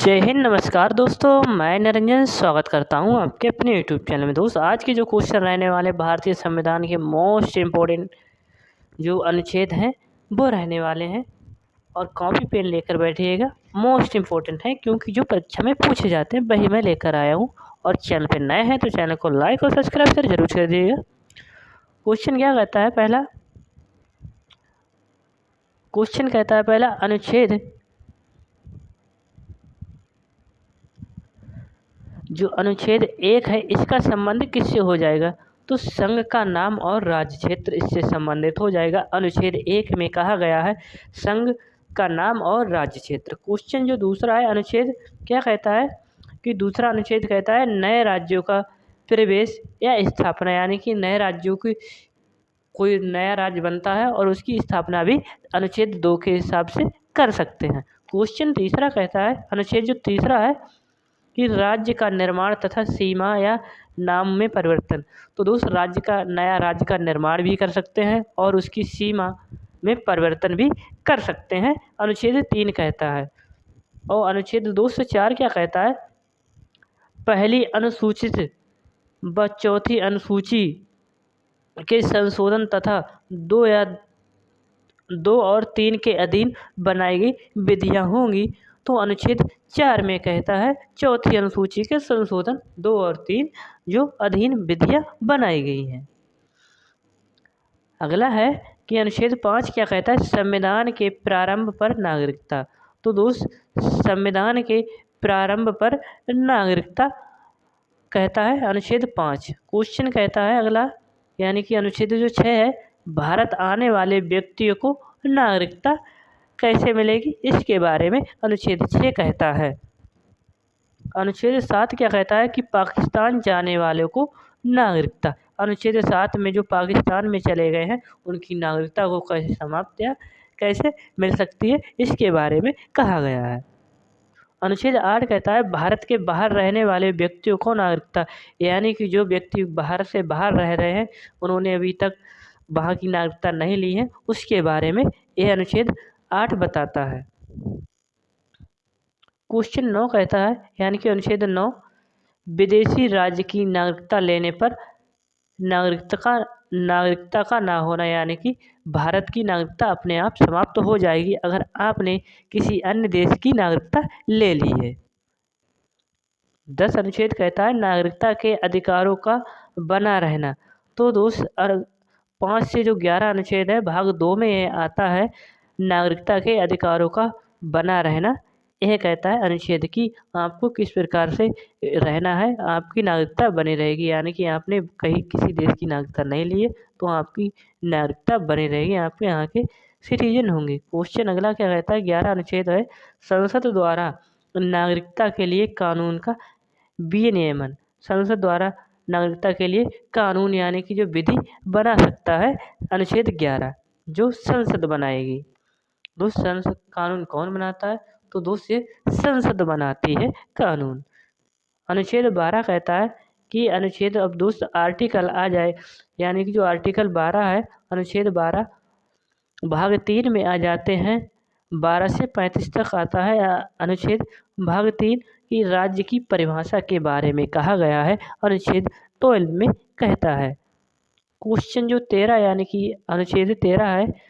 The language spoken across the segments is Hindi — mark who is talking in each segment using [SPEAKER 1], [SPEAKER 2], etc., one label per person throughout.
[SPEAKER 1] जय हिंद, नमस्कार दोस्तों। मैं निरंजन स्वागत करता हूं आपके अपने यूट्यूब चैनल में। दोस्त, आज के जो क्वेश्चन रहने वाले भारतीय संविधान के मोस्ट इम्पोर्टेंट जो अनुच्छेद हैं वो रहने वाले हैं, और कॉपी पेन लेकर बैठिएगा। मोस्ट इम्पोर्टेंट है क्योंकि जो परीक्षा में पूछे जाते हैं वही मैं लेकर आया हूँ। और चैनल पे नए हैं तो चैनल को लाइक और सब्सक्राइब कर जरूर कर दीजिएगा। क्वेश्चन क्या कहता है? पहला अनुच्छेद जो अनुच्छेद 1 है इसका संबंध किससे हो जाएगा? तो संघ का नाम और राज्य क्षेत्र इससे संबंधित हो जाएगा। अनुच्छेद 1 में कहा गया है संघ का नाम और राज्य क्षेत्र। क्वेश्चन जो दूसरा है, अनुच्छेद क्या कहता है कि दूसरा अनुच्छेद कहता है नए राज्यों का प्रवेश या स्थापना, यानी कि नए राज्यों की कोई नया राज्य बनता है और उसकी स्थापना भी अनुच्छेद 2 के हिसाब से कर सकते हैं। क्वेश्चन तीसरा कहता है, अनुच्छेद जो तीसरा है कि राज्य का निर्माण तथा सीमा या नाम में परिवर्तन। तो दोस्त, नया राज्य का निर्माण भी कर सकते हैं और उसकी सीमा में परिवर्तन भी कर सकते हैं, अनुच्छेद 3 कहता है। और अनुच्छेद 2 से 4 क्या कहता है? पहली अनुसूचित व चौथी अनुसूची के संशोधन तथा 2 और 3 के अधीन बनाई गई विधियाँ होंगी। तो अनुच्छेद 4 में कहता है चौथी अनुसूची के संशोधन 2 और 3 जो अधीन विधियाँ बनाई गई हैं। अगला है कि अनुच्छेद 5 क्या कहता है? संविधान के प्रारंभ पर नागरिकता। तो दोस्त, संविधान के प्रारंभ पर नागरिकता कहता है अनुच्छेद 5। क्वेश्चन कहता है अगला, यानी कि अनुच्छेद जो 6 है, भारत आने वाले व्यक्तियों को नागरिकता कैसे मिलेगी, इसके बारे में अनुच्छेद 6 कहता है। अनुच्छेद 7 क्या कहता है कि पाकिस्तान जाने वालों को नागरिकता। अनुच्छेद 7 में जो पाकिस्तान में चले गए हैं उनकी नागरिकता को कैसे समाप्त या कैसे मिल सकती है, इसके बारे में कहा गया है। अनुच्छेद 8 कहता है भारत के बाहर रहने वाले व्यक्तियों को नागरिकता, यानी कि जो व्यक्ति बाहर से बाहर रह रहे हैं उन्होंने अभी तक वहाँ की नागरिकता नहीं ली है, उसके बारे में यह अनुच्छेद 8 बताता है। क्वेश्चन 9 कहता है, यानी कि अनुच्छेद 9, विदेशी राज्य की नागरिकता लेने पर नागरिकता का ना होना, यानी कि भारत की नागरिकता अपने आप समाप्त हो जाएगी अगर आपने किसी अन्य देश की नागरिकता ले ली है। 10 अनुच्छेद कहता है नागरिकता के अधिकारों का बना रहना। तो दोस्त, 5 से जो 11 अनुच्छेद है भाग 2 में यह आता है नागरिकता के अधिकारों का बना रहना। यह कहता है अनुच्छेद कि आपको किस प्रकार से रहना है, आपकी नागरिकता बनी रहेगी, यानी कि आपने कहीं किसी देश की नागरिकता नहीं ली है तो आपकी नागरिकता बनी रहेगी, आपके यहाँ के सिटीजन होंगे। क्वेश्चन अगला क्या कहता है? 11 अनुच्छेद है संसद द्वारा नागरिकता के लिए कानून का विनियमन। संसद द्वारा नागरिकता के लिए कानून, यानी कि जो विधि बना सकता है, अनुच्छेद 11 जो संसद बनाएगी। दोस्त, संसद कानून कौन बनाता है? तो दोस्त, ये संसद बनाती है कानून। अनुच्छेद 12 कहता है कि अनुच्छेद, अब दोस्त आर्टिकल आ जाए, यानी कि जो आर्टिकल 12 है, अनुच्छेद 12 भाग 3 में आ जाते हैं। 12 से 35 तक आता है अनुच्छेद भाग 3 की राज्य की परिभाषा के बारे में कहा गया है, अनुच्छेद 12 में कहता है। क्वेश्चन जो 13, यानी कि अनुच्छेद 13 है,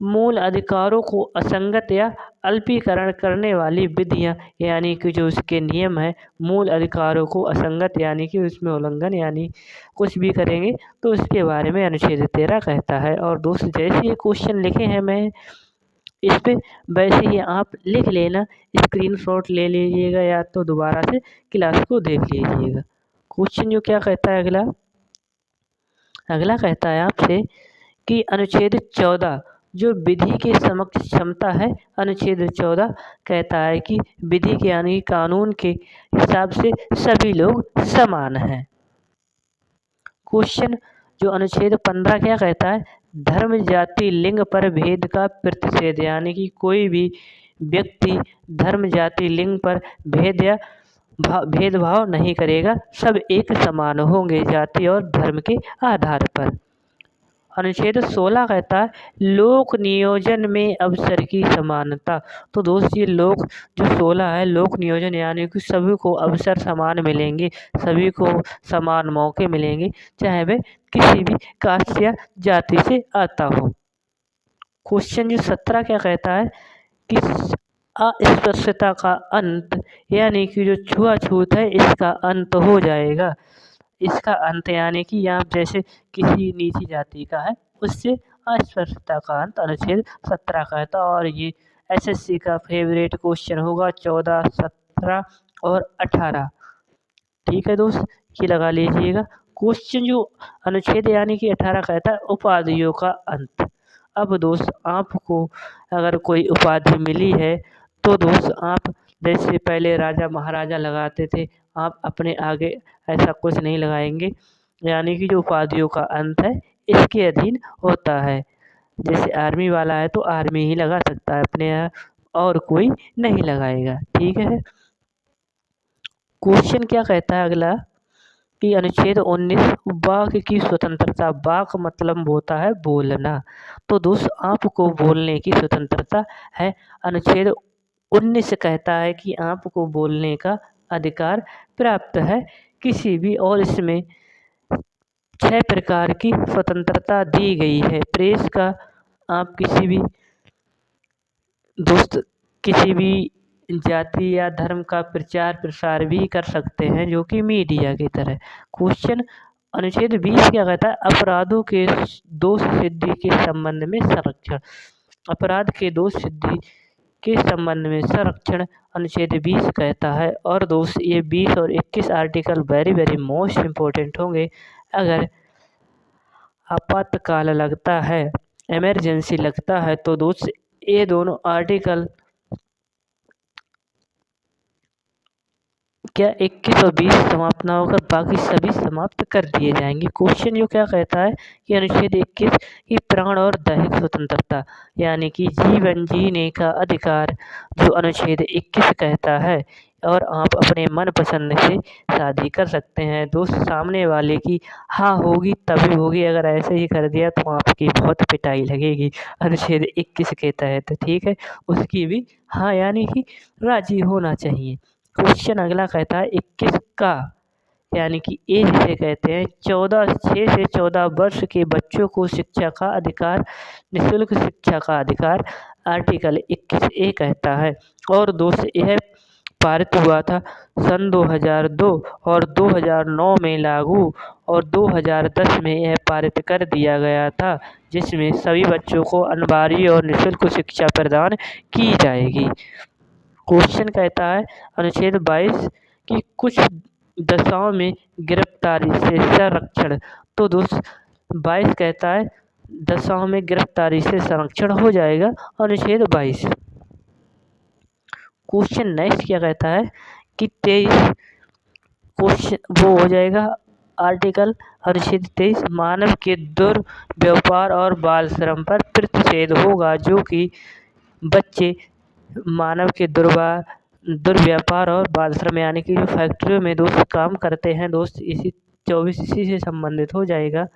[SPEAKER 1] मूल अधिकारों को असंगत या अल्पीकरण करने वाली विधियां, यानी कि जो उसके नियम है, मूल अधिकारों को असंगत यानी कि उसमें उल्लंघन यानी कुछ भी करेंगे तो उसके बारे में अनुच्छेद 13 कहता है। और दोस्त, जैसे ये क्वेश्चन लिखे हैं मैं इस पे वैसे ही आप लिख लेना, स्क्रीनशॉट ले लीजिएगा या तो दोबारा से क्लास को देख लीजिएगा। क्वेश्चन जो क्या कहता है अगला कहता है आपसे कि अनुच्छेद 14 जो विधि के समक्ष क्षमता है, अनुच्छेद 14 कहता है कि विधि के यानी कानून के हिसाब से सभी लोग समान हैं। क्वेश्चन जो अनुच्छेद 15 क्या कहता है? धर्म जाति लिंग पर भेद का प्रतिषेध, यानी कि कोई भी व्यक्ति धर्म जाति लिंग पर भेदभाव नहीं करेगा, सब एक समान होंगे जाति और धर्म के आधार पर। अनुच्छेद 16 कहता है लोक नियोजन में अवसर की समानता। तो दोस्त ये लोक जो 16 है लोक नियोजन यानी कि सभी को अवसर समान मिलेंगे, सभी को समान मौके मिलेंगे, चाहे वह किसी भी कास्ट या जाति से आता हो। क्वेश्चन जो 17 क्या कहता है कि अस्पृश्यता का अंत यानी कि जो छुआछूत है इसका अंत हो जाएगा। इसका अंत यानी कि यहाँ जैसे किसी नीची जाति का है उससे अस्पृश्यता का अंत अनुच्छेद 17 का है। तो और ये एसएससी का फेवरेट क्वेश्चन होगा 14, 17 और 18। ठीक है दोस्त, ये लगा लीजिएगा। क्वेश्चन जो अनुच्छेद यानी कि 18 कहता है उपाधियों का अंत। अब दोस्त आपको अगर कोई उपाधि मिली है तो दोस्त आप जैसे पहले राजा महाराजा लगाते थे, आप अपने आगे ऐसा कुछ नहीं लगाएंगे, यानी कि जो उपाधियों का अंत है इसके अधीन होता है। जैसे आर्मी वाला है तो आर्मी ही लगा सकता है अपने यहाँ, और कोई नहीं लगाएगा। ठीक है। क्वेश्चन क्या कहता है अगला कि अनुच्छेद 19 वाक की स्वतंत्रता। वाक मतलब होता है बोलना। तो दोस्त आपको बोलने की स्वतंत्रता है। अनुच्छेद 19 कहता है कि आपको बोलने का अधिकार प्राप्त है किसी भी, और इसमें 6 प्रकार की स्वतंत्रता दी गई है। प्रेस का आप किसी भी दोस्त किसी भी जाति या धर्म का प्रचार प्रसार भी कर सकते हैं जो कि मीडिया की तरह। क्वेश्चन अनुच्छेद 20 क्या कहता है अपराधों के दोष सिद्धि के संबंध में संरक्षण। अपराध के दोष सिद्धि के संबंध में संरक्षण अनुच्छेद 20 कहता है। और दोस्त ये 20 और 21 article very very most important होंगे। अगर आपातकाल लगता है, इमरजेंसी लगता है तो दोस्त ये दोनों आर्टिकल क्या 21 और 20 समाप्त ना होकर बाकी सभी समाप्त कर दिए जाएंगे। क्वेश्चन जो क्या कहता है कि अनुच्छेद 21 की प्राण और दैहिक स्वतंत्रता यानी कि जीवन जीने का अधिकार जो अनुच्छेद 21 कहता है। और आप अपने मनपसंद से शादी कर सकते हैं। दोस्त सामने वाले की हाँ होगी तभी होगी, अगर ऐसे ही कर दिया तो आपकी बहुत पिटाई लगेगी अनुच्छेद 21 के तहत। ठीक है, उसकी भी हाँ यानी कि राजी होना चाहिए। क्वेश्चन अगला कहता है 21 का यानी कि एज जिसे कहते हैं 6 से 14 वर्ष के बच्चों को शिक्षा का अधिकार, निःशुल्क शिक्षा का अधिकार आर्टिकल 21A कहता है। और दोस्त यह पारित हुआ था सन 2002 और 2009 में लागू, और 2010 में यह पारित कर दिया गया था जिसमें सभी बच्चों को अनिवार्य और निःशुल्क शिक्षा प्रदान की जाएगी। क्वेश्चन कहता है अनुच्छेद 22 की कुछ दशाओं में गिरफ्तारी से संरक्षण। तो दोस्त 22 कहता है दशाओं में गिरफ्तारी से संरक्षण हो जाएगा अनुच्छेद 22। क्वेश्चन नेक्स्ट क्या कहता है कि 23 क्वेश्चन वो हो जाएगा आर्टिकल अनुच्छेद 23 मानव के दुर्व्यवहार और बाल श्रम पर प्रतिषेध होगा, जो कि बच्चे मानव के दुर्व्यापार और बाल श्रम यानी कि जो फैक्ट्रियों में दोस्त काम करते हैं दोस्त, इसी 24 इसी से संबंधित हो जाएगा।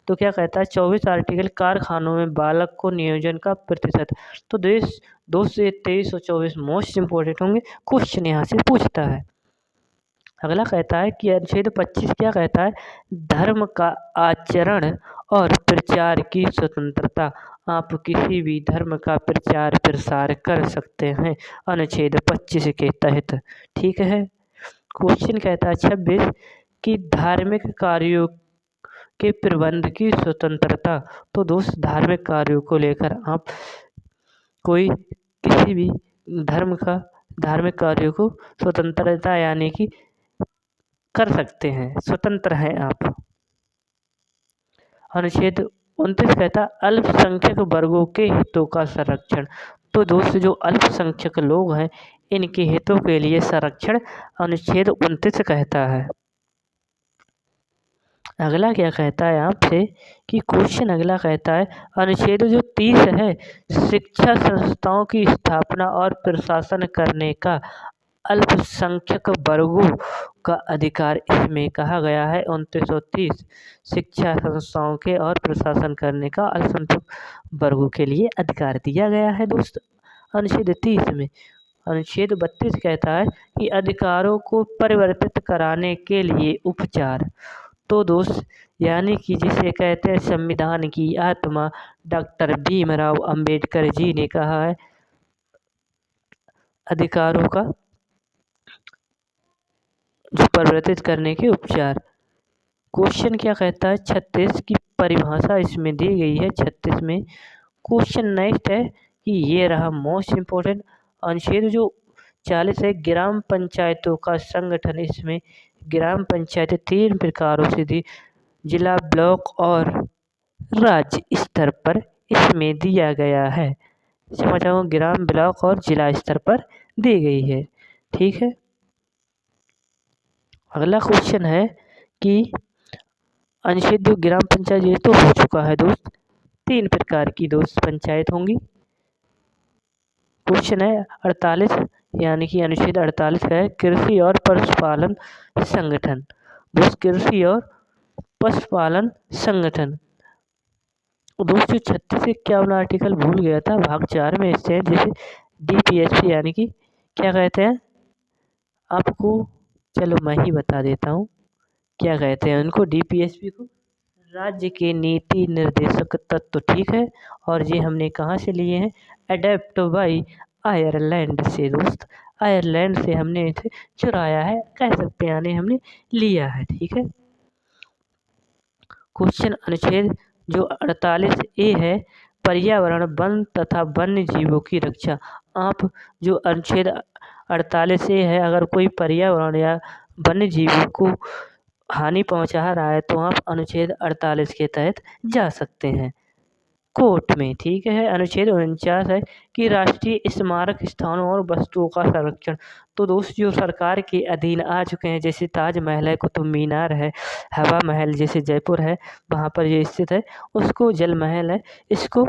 [SPEAKER 1] तो क्या कहता है 24 आर्टिकल कारखानों में बालक को नियोजन का प्रतिशत। तो दोस्त ये 23 और 24 मोस्ट इम्पोर्टेंट होंगे, क्वेश्चन यहाँ से पूछता है। अगला कहता है कि अनुच्छेद 25 क्या कहता है धर्म का आचरण और प्रचार की स्वतंत्रता। आप किसी भी धर्म का प्रचार प्रसार कर सकते हैं अनुच्छेद 25 के तहत। ठीक है। क्वेश्चन कहता है 26 कि धार्मिक कार्यों के प्रबंध की स्वतंत्रता। तो दोस्त धार्मिक कार्यों को लेकर आप कोई किसी भी धर्म का धार्मिक कार्यों को स्वतंत्रता यानी कि कर सकते हैं, स्वतंत्र हैं आप। अनुच्छेद 29 कहता अल्पसंख्यक वर्गों के हितों का संरक्षण। तो दोस्त जो अल्पसंख्यक लोग हैं इनके हितों के लिए संरक्षण अनुच्छेद 29 कहता है। अगला क्या कहता है आपसे कि क्वेश्चन अगला कहता है अनुच्छेद जो 30 है शिक्षा संस्थाओं की स्थापना और प्रशासन करने का अल्पसंख्यक वर्गों का अधिकार इसमें कहा गया है 2930 शिक्षा संस्थाओं के और प्रशासन करने का अल्पसंख्यक वर्गों के लिए अधिकार दिया गया है दोस्त। अनुच्छेद 30 में अनुच्छेद 32 कहता है कि अधिकारों को परिवर्तित कराने के लिए उपचार। तो दोस्त यानी कि जिसे कहते हैं संविधान की आत्मा, डॉक्टर भीमराव अंबेडकर जी ने कहा है अधिकारों का जो परिवर्तित करने के उपचार। क्वेश्चन क्या कहता है 36 की परिभाषा इसमें दी गई है 36 में। क्वेश्चन नेक्स्ट है कि ये रहा मोस्ट इम्पोर्टेंट अनुच्छेद जो 40 है ग्राम पंचायतों का संगठन। इसमें ग्राम पंचायतें 3 प्रकारों से दी, जिला, ब्लॉक और राज्य स्तर पर इसमें दिया गया है। समझ आओ ग्राम, ब्लॉक और जिला स्तर पर दी गई है। ठीक है, अगला क्वेश्चन है कि अनुच्छेद जो ग्राम पंचायत ये तो हो चुका है दोस्त, 3 प्रकार की दोस्त पंचायत होंगी। क्वेश्चन है 48 यानी कि अनुच्छेद 48 है कृषि और पशुपालन संगठन। दोस्त कृषि और पशुपालन संगठन दोस्त 36 से 51 आर्टिकल भूल गया था, भाग 4 में इससे जैसे DPSP यानी कि क्या कहते हैं आपको, चलो मैं ही बता देता हूँ क्या कहते हैं उनको। DPSP को राज्य के नीति निर्देशक तत्व। ठीक है, और ये हमने कहाँ से लिए हैं, अडेप्ट बाई आयरलैंड से दोस्त। आयरलैंड से हमने इसे चुराया है कह सकते हैं, यानी हमने लिया है। ठीक है, क्वेश्चन अनुच्छेद जो 48A है पर्यावरण, वन तथा वन्य जीवों की रक्षा। आप जो अनुच्छेद 48A है अगर कोई पर्यावरण या वन्य जीवों को हानि पहुंचा रहा है तो आप अनुच्छेद 48 के तहत जा सकते हैं कोर्ट में। ठीक है, अनुच्छेद 49 है कि राष्ट्रीय स्मारक स्थानों और वस्तुओं का संरक्षण। तो दोस्त जो सरकार के अधीन आ चुके हैं जैसे ताजमहल है, कुतुब मीनार है, हवा महल जैसे जयपुर है वहाँ पर ये स्थित है, उसको जल महल है इसको,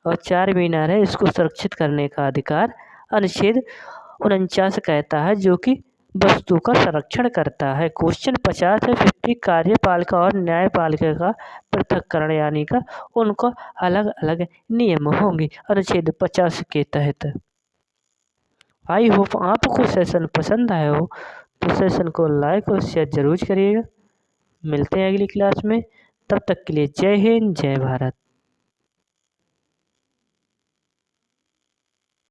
[SPEAKER 1] और चार मीनार है इसको सुरक्षित करने का अधिकार अनुच्छेद 49 कहता है, जो कि वस्तु का संरक्षण करता है। क्वेश्चन 50 है 50 कार्यपालिका और न्यायपालिका का पृथक्करण यानी का उनको अलग अलग नियम होंगे अनुच्छेद 50 के तहत। आई होप आपको सेशन पसंद आया हो तो सेशन को लाइक और शेयर जरूर करिएगा। मिलते हैं अगली क्लास में, तब तक के लिए जय हिंद जय भारत।